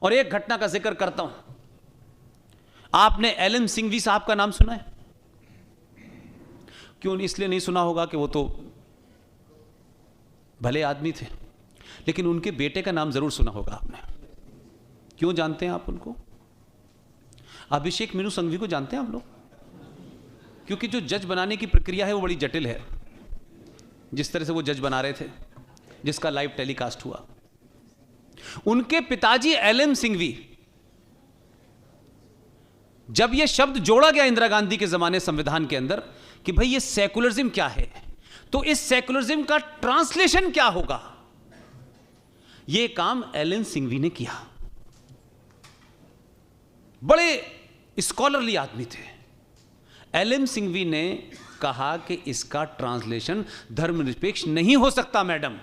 और एक घटना का जिक्र करता हूं। आपने एलन सिंघवी साहब का नाम सुना है? क्यों? इसलिए नहीं सुना होगा कि वो तो भले आदमी थे, लेकिन उनके बेटे का नाम जरूर सुना होगा आपने। क्यों जानते हैं आप उनको? अभिषेक मीनू संघवी को जानते हैं आप लोग? क्योंकि जो जज बनाने की प्रक्रिया है वो बड़ी जटिल है। जिस तरह से वो जज बना रहे थे, जिसका लाइव टेलीकास्ट हुआ, उनके पिताजी एलन सिंघवी, जब यह शब्द जोड़ा गया इंदिरा गांधी के जमाने संविधान के अंदर कि भाई ये सेकुलरिज्म क्या है, तो इस सेकुलरिज्म का ट्रांसलेशन क्या होगा, यह काम एलन सिंघवी ने किया। बड़े स्कॉलरली आदमी थे। एलन सिंघवी ने कहा कि इसका ट्रांसलेशन धर्मनिरपेक्ष नहीं हो सकता मैडम।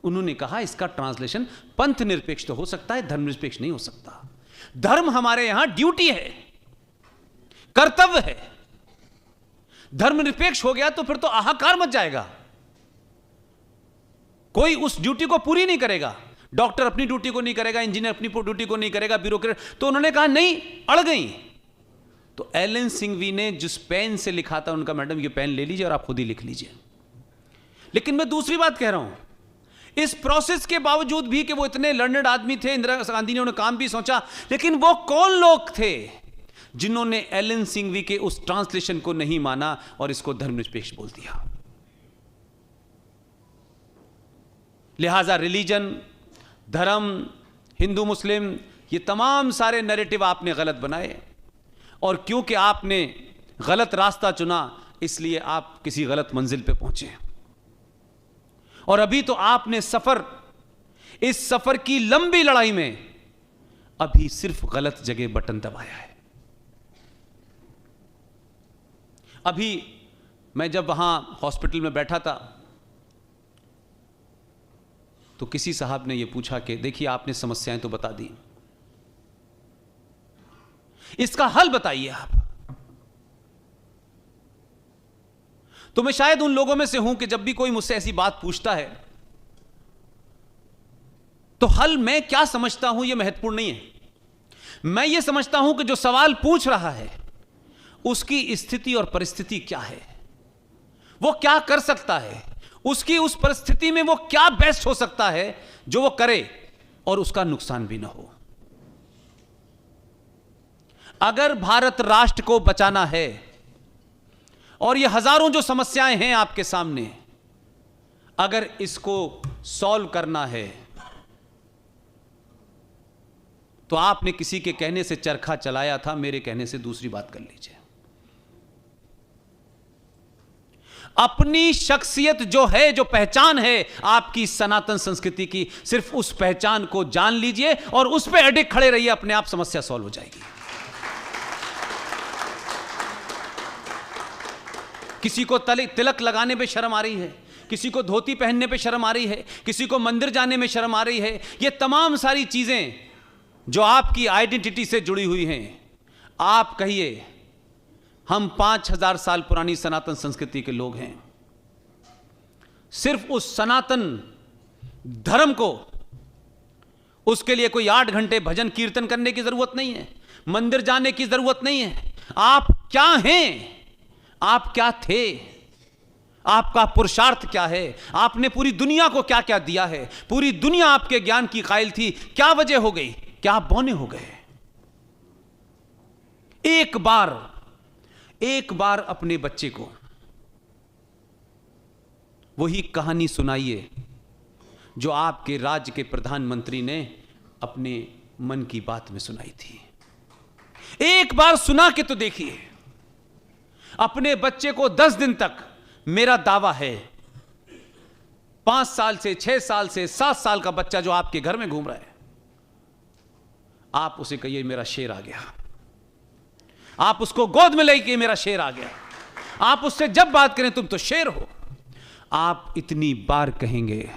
उन्होंने कहा इसका ट्रांसलेशन पंथ निरपेक्ष तो हो सकता है, धर्मनिरपेक्ष नहीं हो सकता। धर्म हमारे यहां ड्यूटी है, कर्तव्य है। धर्मनिरपेक्ष हो गया तो फिर तो हाहाकार मच जाएगा, कोई उस ड्यूटी को पूरी नहीं करेगा। डॉक्टर अपनी ड्यूटी को नहीं करेगा, इंजीनियर अपनी ड्यूटी को नहीं करेगा, ब्यूरोक्रेट। तो उन्होंने कहा नहीं, अड़ गई। तो एलन सिंघवी ने जिस पेन से लिखा था, उनका मैडम ये पेन ले लीजिए और आप खुद ही लिख लीजिए। लेकिन मैं दूसरी बात कह रहा हूं, इस प्रोसेस के बावजूद भी कि वो इतने लर्नेड आदमी थे, इंदिरा गांधी ने उन्हें काम भी सोचा, लेकिन वो कौन लोग थे जिन्होंने एलन सिंघवी के उस ट्रांसलेशन को नहीं माना और इसको धर्मनिरपेक्ष बोल दिया? लिहाजा रिलीजन, धर्म, हिंदू मुस्लिम, ये तमाम सारे नैरेटिव आपने गलत बनाए, और क्योंकि आपने गलत रास्ता चुना इसलिए आप किसी गलत मंजिल पे पहुंचे। और अभी तो आपने इस सफर की लंबी लड़ाई में अभी सिर्फ गलत जगह बटन दबाया है। अभी मैं जब वहां हॉस्पिटल में बैठा था तो किसी साहब ने यह पूछा कि देखिए आपने समस्याएं तो बता दी, इसका हल बताइए आप। तो मैं शायद उन लोगों में से हूं कि जब भी कोई मुझसे ऐसी बात पूछता है तो हल मैं क्या समझता हूं यह महत्वपूर्ण नहीं है। मैं यह समझता हूं कि जो सवाल पूछ रहा है उसकी स्थिति और परिस्थिति क्या है, वो क्या कर सकता है, उसकी उस परिस्थिति में वो क्या बेस्ट हो सकता है जो वो करे और उसका नुकसान भी ना हो। अगर भारत राष्ट्र को बचाना है और ये हजारों जो समस्याएं हैं आपके सामने, अगर इसको सॉल्व करना है तो आपने किसी के कहने से चरखा चलाया था, मेरे कहने से दूसरी बात कर लीजिए। अपनी शख्सियत जो है, जो पहचान है आपकी सनातन संस्कृति की, सिर्फ उस पहचान को जान लीजिए और उस पर अडिग खड़े रहिए, अपने आप समस्या सॉल्व हो जाएगी। किसी को तिलक लगाने पे शर्म आ रही है, किसी को धोती पहनने पे शर्म आ रही है, किसी को मंदिर जाने में शर्म आ रही है। ये तमाम सारी चीजें जो आपकी आइडेंटिटी से जुड़ी हुई हैं, आप कहिए हम 5000 साल पुरानी सनातन संस्कृति के लोग हैं। सिर्फ उस सनातन धर्म को, उसके लिए कोई 8 घंटे भजन कीर्तन करने की जरूरत नहीं है, मंदिर जाने की जरूरत नहीं है। आप क्या हैं, आप क्या थे, आपका पुरुषार्थ क्या है, आपने पूरी दुनिया को क्या क्या दिया है, पूरी दुनिया आपके ज्ञान की कायल थी, क्या वजह हो गई, क्या आप बौने हो गए। एक बार अपने बच्चे को वही कहानी सुनाइए जो आपके राज्य के प्रधानमंत्री ने अपने मन की बात में सुनाई थी। एक बार सुना के तो देखिए। अपने बच्चे को 10 दिन तक, मेरा दावा है 5 साल से 6 साल से 7 साल का बच्चा जो आपके घर में घूम रहा है, आप उसे कहिए मेरा शेर आ गया। आप उसको गोद में लेके मेरा शेर आ गया। आप उससे जब बात करें तुम तो शेर हो, आप इतनी बार कहेंगे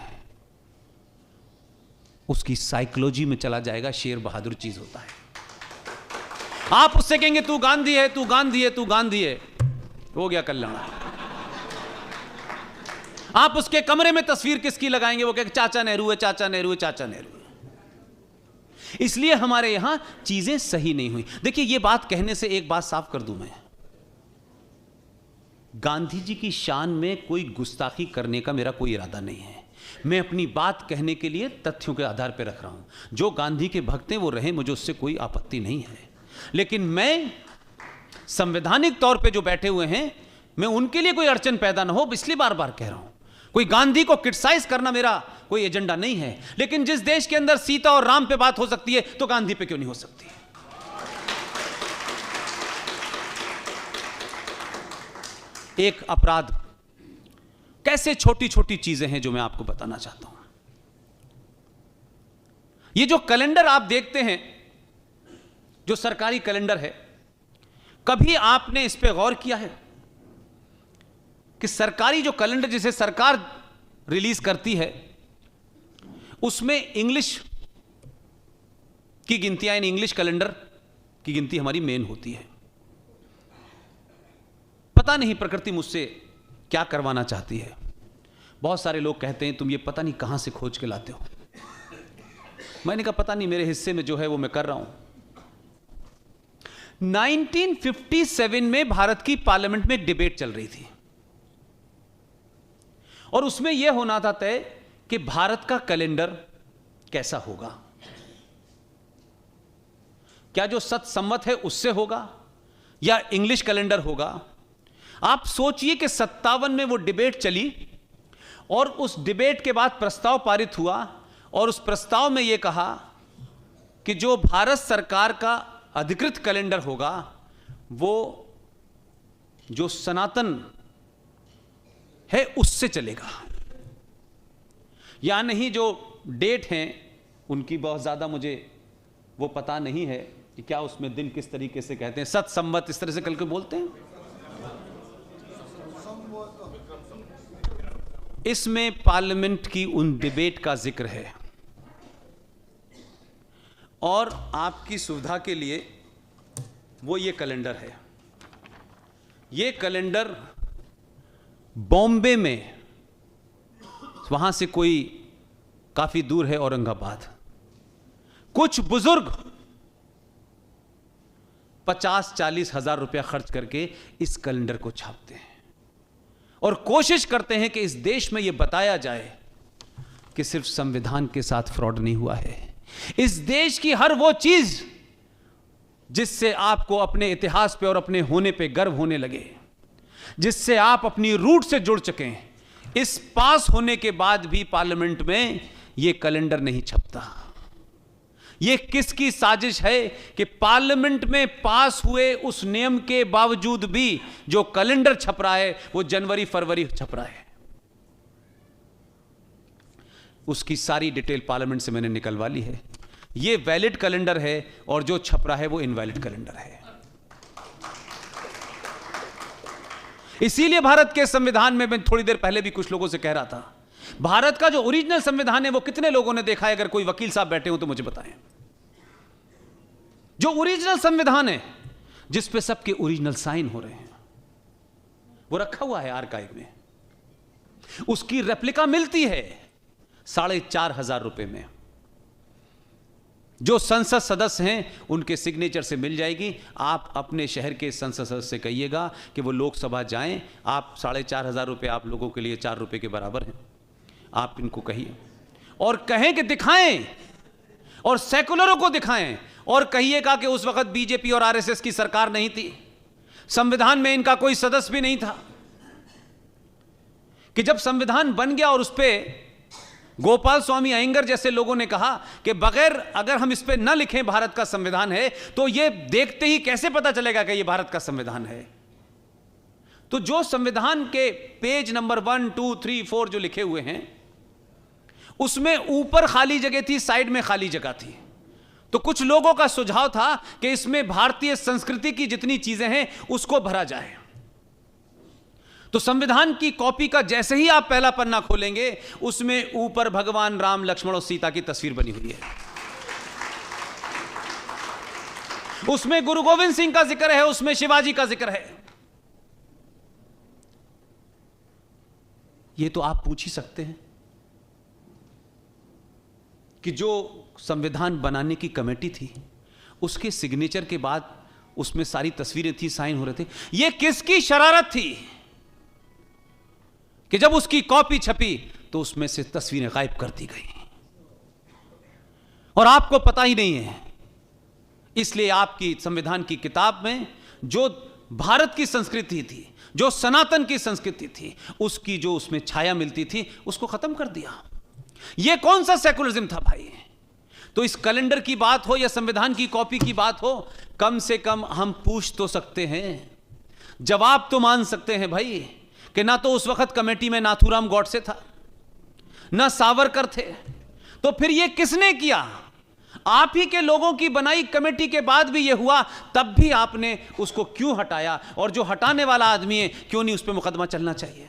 उसकी साइकोलॉजी में चला जाएगा शेर बहादुर चीज होता है। आप उससे कहेंगे तू गांधी है, तू गांधी है, तू गांधी है, हो गया कल्याण। आप उसके कमरे में तस्वीर किसकी लगाएंगे, वो कहेगा चाचा नेहरू है, चाचा नेहरू है, चाचा नेहरू है। इसलिए हमारे यहां चीजें सही नहीं हुई। देखिए, यह बात कहने से एक बात साफ कर दूं मैं, गांधी जी की शान में कोई गुस्ताखी करने का मेरा कोई इरादा नहीं है। मैं अपनी बात कहने के लिए तथ्यों के आधार पर रख रहा हूं। जो गांधी के भक्त हैं वो रहे, मुझे उससे कोई आपत्ति नहीं है। लेकिन मैं संवैधानिक तौर पे जो बैठे हुए हैं, मैं उनके लिए कोई अड़चन पैदा ना हो, इसलिए बार बार कह रहा हूं। कोई गांधी को क्रिटिसाइज करना मेरा कोई एजेंडा नहीं है। लेकिन जिस देश के अंदर सीता और राम पे बात हो सकती है, तो गांधी पे क्यों नहीं हो सकती? एक अपराध, कैसे छोटी छोटी चीजें हैं जो मैं आपको बताना चाहता हूं। ये जो कैलेंडर आप देखते हैं, जो सरकारी कैलेंडर है, कभी आपने इस पे गौर किया है कि सरकारी जो कैलेंडर जिसे सरकार रिलीज करती है, उसमें इंग्लिश की गिनतियां, यानी इंग्लिश कैलेंडर की गिनती हमारी मेन होती है। पता नहीं प्रकृति मुझसे क्या करवाना चाहती है। बहुत सारे लोग कहते हैं तुम ये पता नहीं कहां से खोज के लाते हो। मैंने कहा पता नहीं, मेरे हिस्से में जो है वो मैं कर रहा हूं। 1957 में भारत की पार्लियामेंट में एक डिबेट चल रही थी और उसमें यह होना था तय कि भारत का कैलेंडर कैसा होगा। क्या जो सतसम्मत है उससे होगा या इंग्लिश कैलेंडर होगा। आप सोचिए कि 57 में वो डिबेट चली और उस डिबेट के बाद प्रस्ताव पारित हुआ और उस प्रस्ताव में यह कहा कि जो भारत सरकार का अधिकृत कैलेंडर होगा वो जो सनातन है उससे चलेगा। या नहीं, जो डेट हैं उनकी बहुत ज्यादा मुझे वो पता नहीं है कि क्या उसमें दिन किस तरीके से कहते हैं, सतसम्मत इस तरह से कल के बोलते हैं। इसमें पार्लियामेंट की उन डिबेट का जिक्र है और आपकी सुविधा के लिए वो ये कैलेंडर है। ये कैलेंडर बॉम्बे में, वहां से कोई काफी दूर है औरंगाबाद, कुछ बुजुर्ग 50-40 हजार रुपया खर्च करके इस कैलेंडर को छापते हैं और कोशिश करते हैं कि इस देश में यह बताया जाए कि सिर्फ संविधान के साथ फ्रॉड नहीं हुआ है। इस देश की हर वो चीज जिससे आपको अपने इतिहास पे और अपने होने पे गर्व होने लगे, जिससे आप अपनी रूट से जुड़ चुके, इस पास होने के बाद भी पार्लियामेंट में यह कैलेंडर नहीं छपता। यह किसकी साजिश है कि पार्लियामेंट में पास हुए उस नियम के बावजूद भी जो कैलेंडर छप रहा है वो जनवरी फरवरी छप रहा है। उसकी सारी डिटेल पार्लियामेंट से मैंने निकलवा ली है। यह वैलिड कैलेंडर है और जो छप रहा है वो इनवैलिड कैलेंडर है। इसीलिए भारत के संविधान में, मैं थोड़ी देर पहले भी कुछ लोगों से कह रहा था, भारत का जो ओरिजिनल संविधान है वो कितने लोगों ने देखा है? अगर कोई वकील साहब बैठे हो तो मुझे बताएं। जो ओरिजिनल संविधान है जिस पे सबके ओरिजिनल साइन हो रहे हैं, वो रखा हुआ है आर्काइव में। उसकी रेप्लिका मिलती है 4,500 रुपए में। जो संसद सदस्य हैं उनके सिग्नेचर से मिल जाएगी। आप अपने शहर के संसद सदस्य से कहिएगा कि वो लोकसभा जाएं। आप 4,500 रुपए आप लोगों के लिए 4 रुपए के बराबर हैं। आप इनको कहिए और कहें कि दिखाएं, और सेकुलरों को दिखाएं और कहिएगा कि उस वक्त बीजेपी और आरएसएस की सरकार नहीं थी, संविधान में इनका कोई सदस्य भी नहीं था, कि जब संविधान बन गया और उस पर गोपाल स्वामी अयंगर जैसे लोगों ने कहा कि बगैर अगर हम इस पे न लिखें भारत का संविधान है तो ये देखते ही कैसे पता चलेगा कि ये भारत का संविधान है। तो जो संविधान के पेज नंबर 1, 2, 3, 4 जो लिखे हुए हैं उसमें ऊपर खाली जगह थी, साइड में खाली जगह थी। तो कुछ लोगों का सुझाव था कि इसमें भारतीय संस्कृति की जितनी चीजें हैं उसको भरा जाए। तो संविधान की कॉपी का जैसे ही आप पहला पन्ना खोलेंगे उसमें ऊपर भगवान राम, लक्ष्मण और सीता की तस्वीर बनी हुई है। उसमें गुरु गोविंद सिंह का जिक्र है, उसमें शिवाजी का जिक्र है। यह तो आप पूछ ही सकते हैं कि जो संविधान बनाने की कमेटी थी उसके सिग्नेचर के बाद उसमें सारी तस्वीरें थी, साइन हो रहे थे। यह किसकी शरारत थी कि जब उसकी कॉपी छपी तो उसमें से तस्वीरें गायब कर दी गई और आपको पता ही नहीं है। इसलिए आपकी संविधान की किताब में जो भारत की संस्कृति थी, जो सनातन की संस्कृति थी, उसकी जो उसमें छाया मिलती थी उसको खत्म कर दिया। यह कौन सा सेकुलरिज्म था भाई? तो इस कैलेंडर की बात हो या संविधान की कॉपी की बात हो, कम से कम हम पूछ तो सकते हैं, जवाब तो मान सकते हैं भाई कि ना तो उस वक्त कमेटी में नाथूराम गॉडसे था, ना सावरकर थे, तो फिर यह किसने किया? आप ही के लोगों की बनाई कमेटी के बाद भी यह हुआ, तब भी आपने उसको क्यों हटाया? और जो हटाने वाला आदमी है, क्यों नहीं उस पर मुकदमा चलना चाहिए?